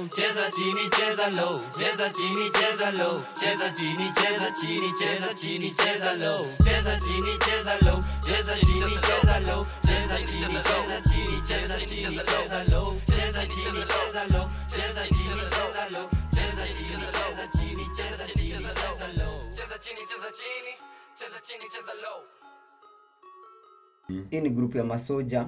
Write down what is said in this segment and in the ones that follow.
cheza chini, cheza low, cheza chini, cheza low, cheza chini, cheza chini, cheza chini, cheza low, cheza chini, cheza low, cheza chini, cheza low, cheza chini, cheza chini, cheza chini, cheza low, cheza chini, cheza low, cheza chini, cheza low, cheza chini, cheza chini, cheza chini, cheza low, cheza chini, cheza chini, cheza chini, cheza low. Hii ni group ya masoja.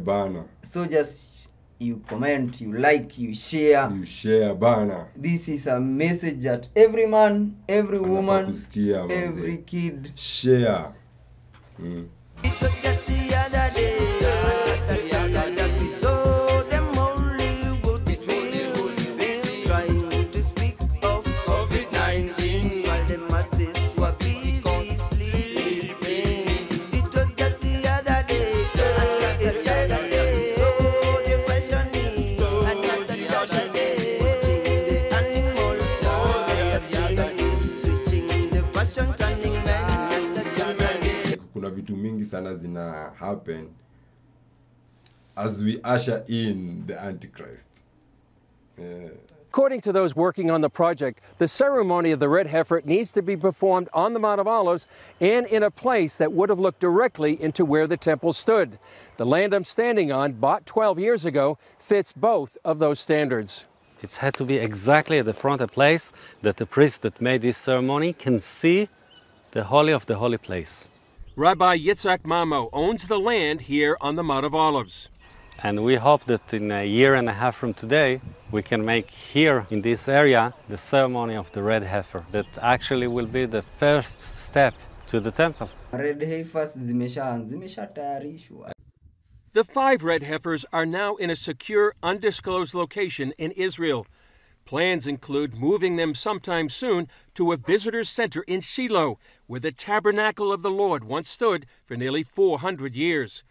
Bana. So just you comment, you like, you share. You share bana. This is a message that every man, every woman, kusikia, every kid share. Kuna vitu mingi sana zina happen as we usher in the Antichrist. According to those working on the project, the ceremony of the red heifer needs to be performed on the Mount of Olives and in a place that would have looked directly into where the temple stood. The land I'm standing on, bought 12 years ago, fits both of those standards. It had to be exactly at the front, a place that the priest that made this ceremony can see the Holy of the Holy Place. Rabbi Yitzhak Mamo owns the land here on the Mount of Olives. And we hope that in a year and a half from today, we can make here in this area the ceremony of the red heifer. That actually will be the first step to the temple. Red heifers zimesha tayarishwa. The 5 red heifers are now in a secure, undisclosed location in Israel. Plans include moving them sometime soon to a visitor center in Shiloh, where the tabernacle of the Lord once stood for nearly 400 years.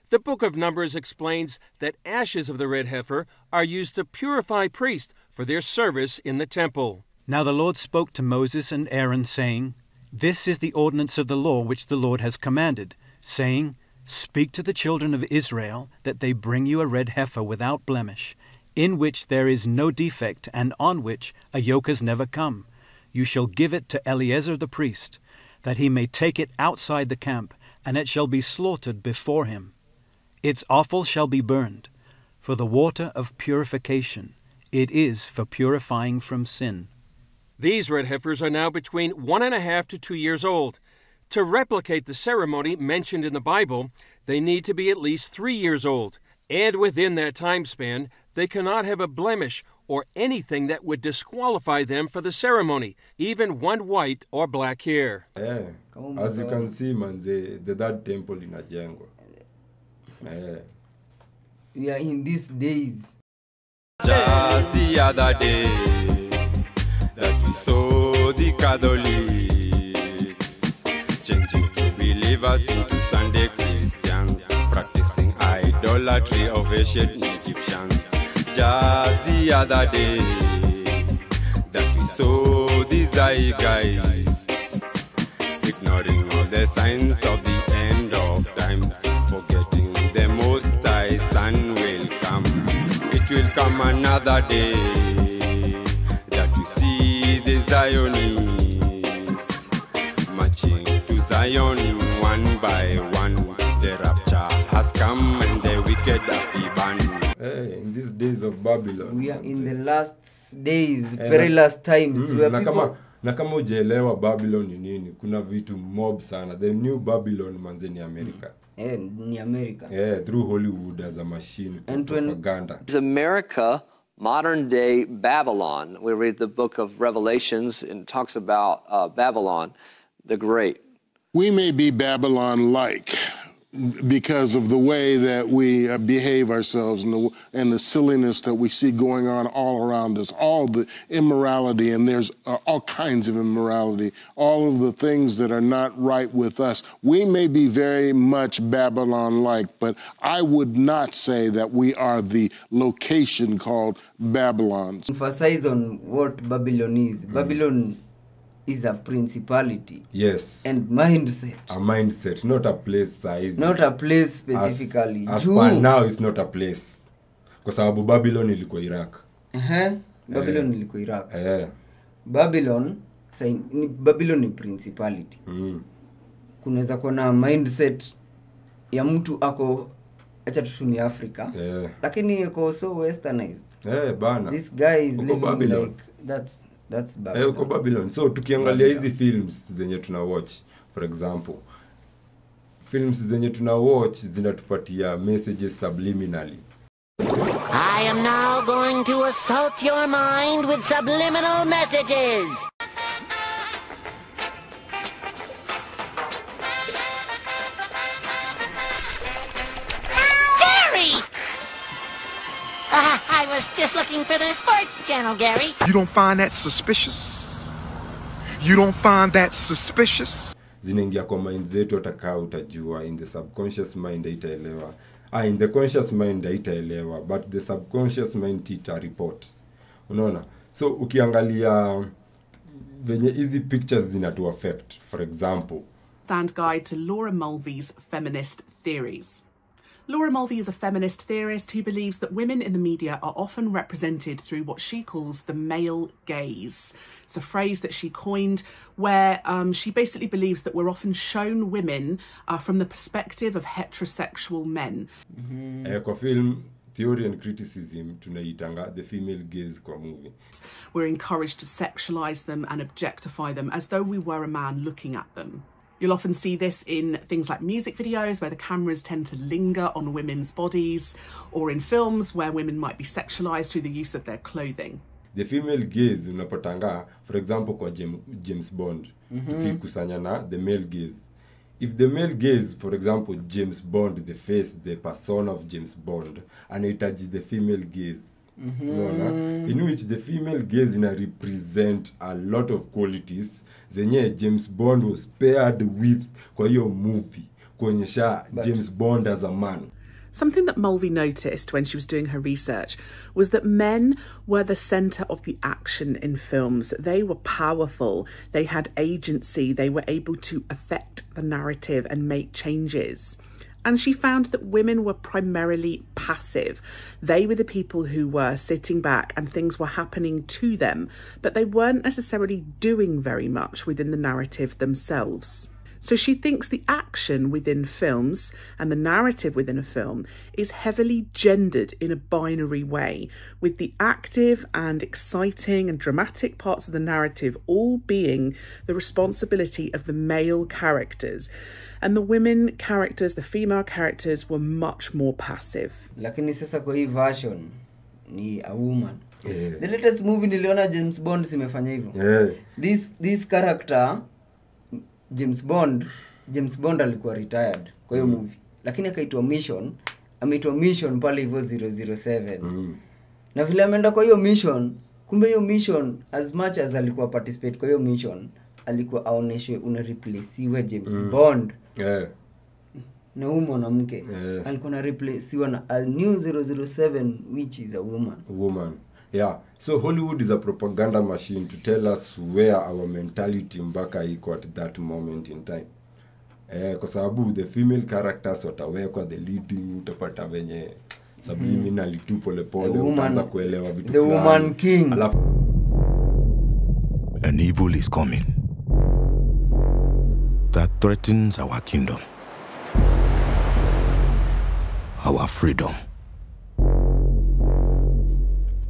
The book of Numbers explains that ashes of the red heifer are used to purify priests for their service in the temple. Now the Lord spoke to Moses and Aaron, saying, This is the ordinance of the law which the Lord has commanded, saying, Speak to the children of Israel, that they bring you a red heifer without blemish, in which there is no defect, and on which a yoke has never come. You shall give it to Eleazar the priest, that he may take it outside the camp, and it shall be slaughtered before him. Its offal shall be burned, for the water of purification. It is for purifying from sin. These red heifers are now between 1.5 to 2 years old. To replicate the ceremony mentioned in the Bible, they need to be at least 3 years old. And within that time span, they cannot have a blemish or anything that would disqualify them for the ceremony, even one white or black hair. As you can see, man, the that temple in Ajengo. We are in these days. Just the other day that we saw the Catholics changing to believers into Sunday Christians, practicing idolatry of ancient Egyptians. Just the other day that we saw the zeitgeist ignoring all the signs of the end of times, forgetting the Most High Son will come. It will come another day that we see the Zionists marching to Zion one by one. The rapture has come and the wicked are banned. In these days of Babylon, we are in the last days, perilous times. Where people... Na kama ujaelewa Babylon ni nini, kuna vitu mob sana. The new Babylon manze ni America. Ni America. Through Hollywood as a machine for propaganda. It's America, modern day Babylon. We read the book of Revelations and it talks about Babylon the Great. We may be Babylon-like because of the way that we behave ourselves and the silliness that we see going on all around us, all the immorality, and there's all kinds of immorality, all of the things that are not right with us. We may be very much Babylon-like, but I would not say that we are the location called Babylon. Emphasize on what Babylon is. Babylon is a principality. Yes. And mindset. A mindset, not a place size. Not a place specifically. As per now, it's not a place. Kwa sababu Babylon ilikuwa Iraq. Babylon ilikuwa Iraq. Babylon ni principality. Kunaweza kuwa na mindset ya mtu ako acha tusuni Africa. Lakini yuko so westernized. Bana. This guy is living Babylon. like that's Babylon. Uko Babylon. So tukiangalia hizi films zenye tuna watch, for example, films zenye tuna watch zinatupatia messages subliminally. I am now going to assault your mind with subliminal messages. Gary! I was just looking for the sports channel, Gary. You don't find that suspicious? You don't find that suspicious? Zinaingia kwa mind zetu atakaa utajua, in the subconscious mind haitaelewa. In the conscious mind haitaelewa, but the subconscious mind ita report. Unaona? So ukiangalia venye hizi pictures zinatu affect, for example, Stand guide to Laura Mulvey's feminist theories. Laura Mulvey is a feminist theorist who believes that women in the media are often represented through what she calls the male gaze. It's a phrase that she coined where she basically believes that we're often shown women from the perspective of heterosexual men. Kwa film Theory and Criticism tunaitanga the female gaze kwa movie. We're encouraged to sexualize them and objectify them as though we were a man looking at them. You'll often see this in things like music videos where the cameras tend to linger on women's bodies, or in films where women might be sexualized through the use of their clothing. The female gaze unapatanga, for example, kwa James Bond, tukikusanya na the male gaze. If the male gaze, for example, James Bond, the face, the persona of James Bond, anahitaji the female gaze. In which the female gaze represent a lot of qualities zenye James Bond was paired with kwa hiyo movie kuonyesha James Bond as a man. Something that Mulvey noticed when she was doing her research was that men were the centre of the action in films. They were powerful, they had agency, they were able to affect the narrative and make changes. And she found that women were primarily passive. They were the people who were sitting back and things were happening to them, but they weren't necessarily doing very much within the narrative themselves. So she thinks the action within films and the narrative within a film is heavily gendered in a binary way, with the active and exciting and dramatic parts of the narrative all being the responsibility of the male characters. And the women characters, the female characters, were much more passive. Lakini sasa kwa hii version ni a woman. The latest movie niliona James Bond simefanya hivyo. This character James Bond alikuwa retired kwa hiyo movie. Lakini akaitwa mission pale hivyo 007. Na vile ameenda kwa hiyo mission, kumbe hiyo mission as much as alikuwa participate kwa hiyo mission, alikuwa aoneshwe una replacewe James Bond. Na huyo mwanamke alikuwa na replacewa na a new 007 which is a woman. Yeah, so Hollywood is a propaganda machine to tell us where our mentality mpaka iko at that moment in time. Kwa sababu the female characters watawekwa the leading, utapata venye subliminally tu pole pole utaanza kuelewa vitu the fulani. Woman king. An evil is coming that threatens our kingdom, our freedom.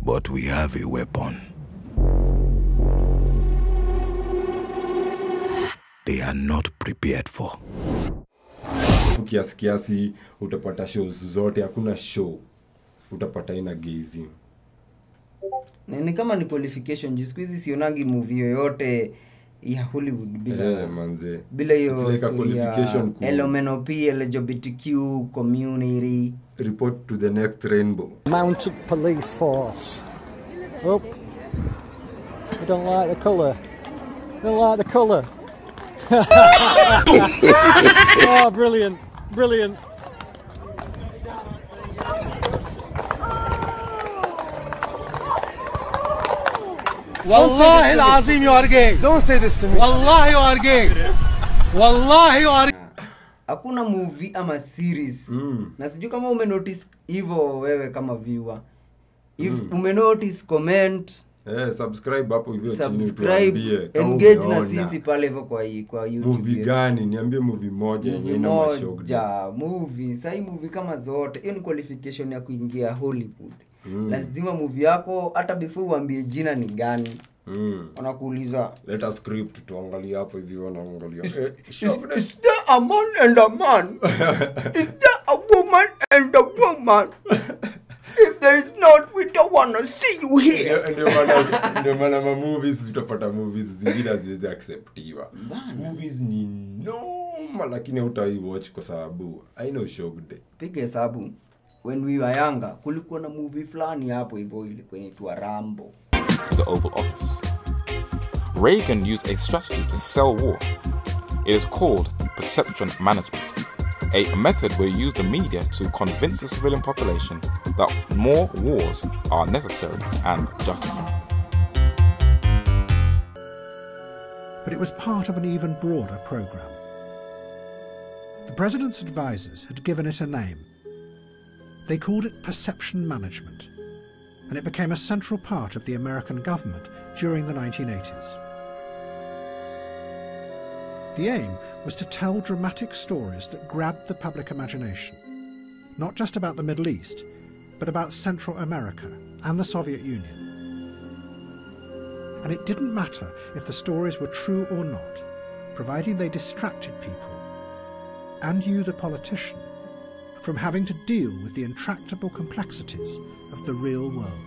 But we have a weapon. They are not prepared for. Kiasi utapata shows zote, hakuna show utapata ina gazing. Ni kama ni qualification, siku hizi sionagi movie yoyote ya Hollywood bila hiyo story ya LMNOP, LGBTQ community. Report to the next rainbow. Mounted police force. Oh, I don't like the colour. Don't like the colour. Oh, brilliant, brilliant. Wallahi al-Azim, you are gay. Don't say this to me. Wallahi you are gay. Wallahi you are. Hakuna movie ama series. Na sijui kama umenotice hivyo wewe kama viewer. If umenotice, comment, subscribe hapo hivyo chini, subscribe, engage na sisi pale hivyo kwa YouTube. Movie gani? Niambie movie moja yenye ina mashogda. Movie, sai movie kama zote. Hiyo ni qualification ya kuingia Hollywood. Lazima movie yako hata before uambie jina ni gani. Wanakuuliza, let us script tuangalie hapo hivi, wanaangalia. Is there a man and a man? Is there a woman and a woman? If there is not, we don't want to see you here. Ndio maana movies tutapata movies zingine haziwezi acceptiwa. Movies ni normal lakini hautai watch kwa sababu haina ushogde. Piga hesabu. When we were younger, kulikuwa na movie fulani hapo hivyo ilikuwa inaitwa Rambo. The Oval Office. Reagan used a strategy to sell war. It is called perception management, a method where you use the media to convince the civilian population that more wars are necessary and justified. But it was part of an even broader program. The president's advisors had given it a name. They called it perception management, and it became a central part of the American government during the 1980s. The aim was to tell dramatic stories that grabbed the public imagination, not just about the Middle East, but about Central America and the Soviet Union. And it didn't matter if the stories were true or not, providing they distracted people, and you, the politician, from having to deal with the intractable complexities of the real world.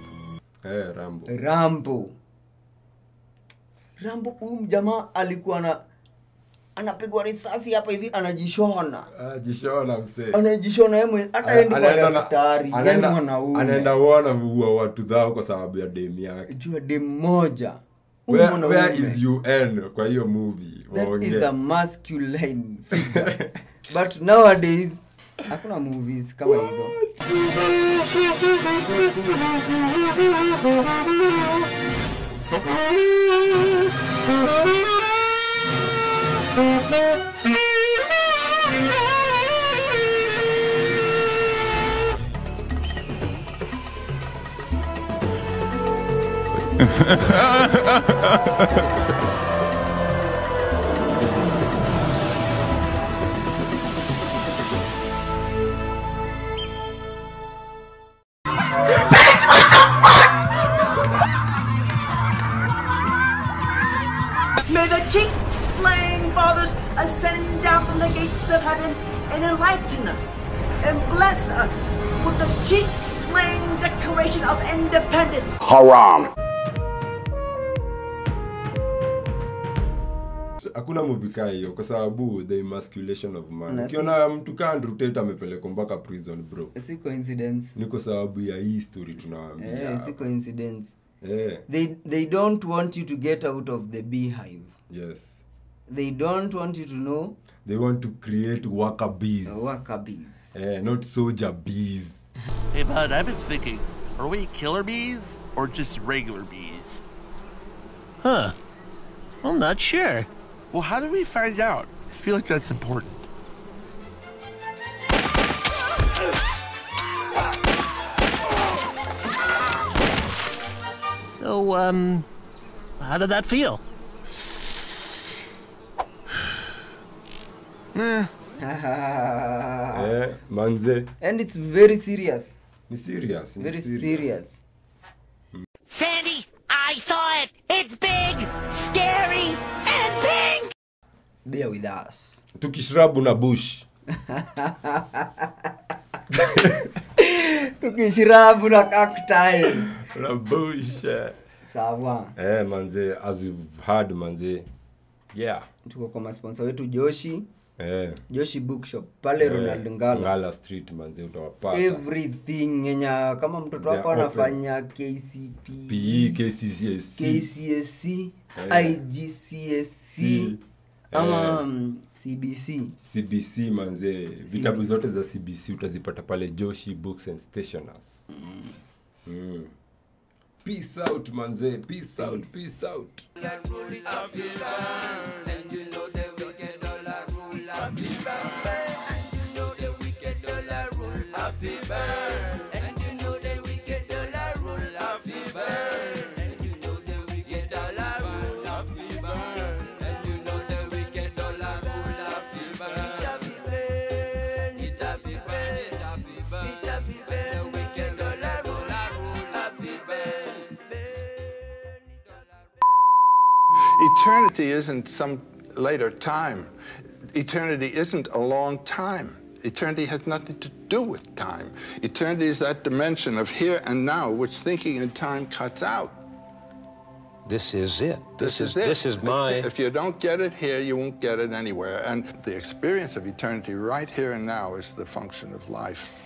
Rambo jamaa alikuwa anapigwa risasi hapa hivi anajishona. Msee. Anajishona yeye hata endi kwa daktari, yani mwanaume. Anaenda kuona watu zao kwa sababu ya dem yake. Jua dem moja. Where is UN kwa hiyo movie? That is a masculine figure. But nowadays hakuna movies kama hizo. May the cheek-slaying fathers ascend down from the gates of heaven and enlighten us and bless us with the cheek-slaying Declaration of Independence. Haram. Hakuna movie kaa hiyo kwa sababu the emasculation of man. Ukiona mtu kaa Andrew Tate amepelekwa mpaka prison bro. Si coincidence. Ni kwa sababu ya hii story tunawaambia. Si coincidence. They don't want you to get out of the beehive. Yes. They don't want you to know. They want to create worker bees. Worker bees. Not soldier bees. Hey bud, I've been thinking, are we killer bees or just regular bees? Huh. I'm not sure. Well, how do we find out? I feel like that's important. So, how did that feel? Manze. And it's very serious. It's serious. Very serious. Sandy, I saw it. It's big, scary, and pink. Bear with us. Tukishrabu na bush. Tukishrabu na cacti. Na bush. Sawa. Manze, as you've heard manze. Yeah. Tuko kwa sponsor wetu Joshi. Joshi Bookshop pale Ronald Ngala Street manze utawapata. Everything yenya kama mtoto wako anafanya KCP, PE, KCSC, IGCSE ama CBC manze. Vitabu zote za CBC utazipata pale Joshi Books and Stationers. Peace out manze. Peace out. And you know the wicked dollar rule eternity isn't some later time. Eternity isn't a long time. Eternity has nothing to do with time. Eternity is that dimension of here and now, which thinking in time cuts out. This is it. This is my... If you don't get it here, you won't get it anywhere. And the experience of eternity right here and now is the function of life.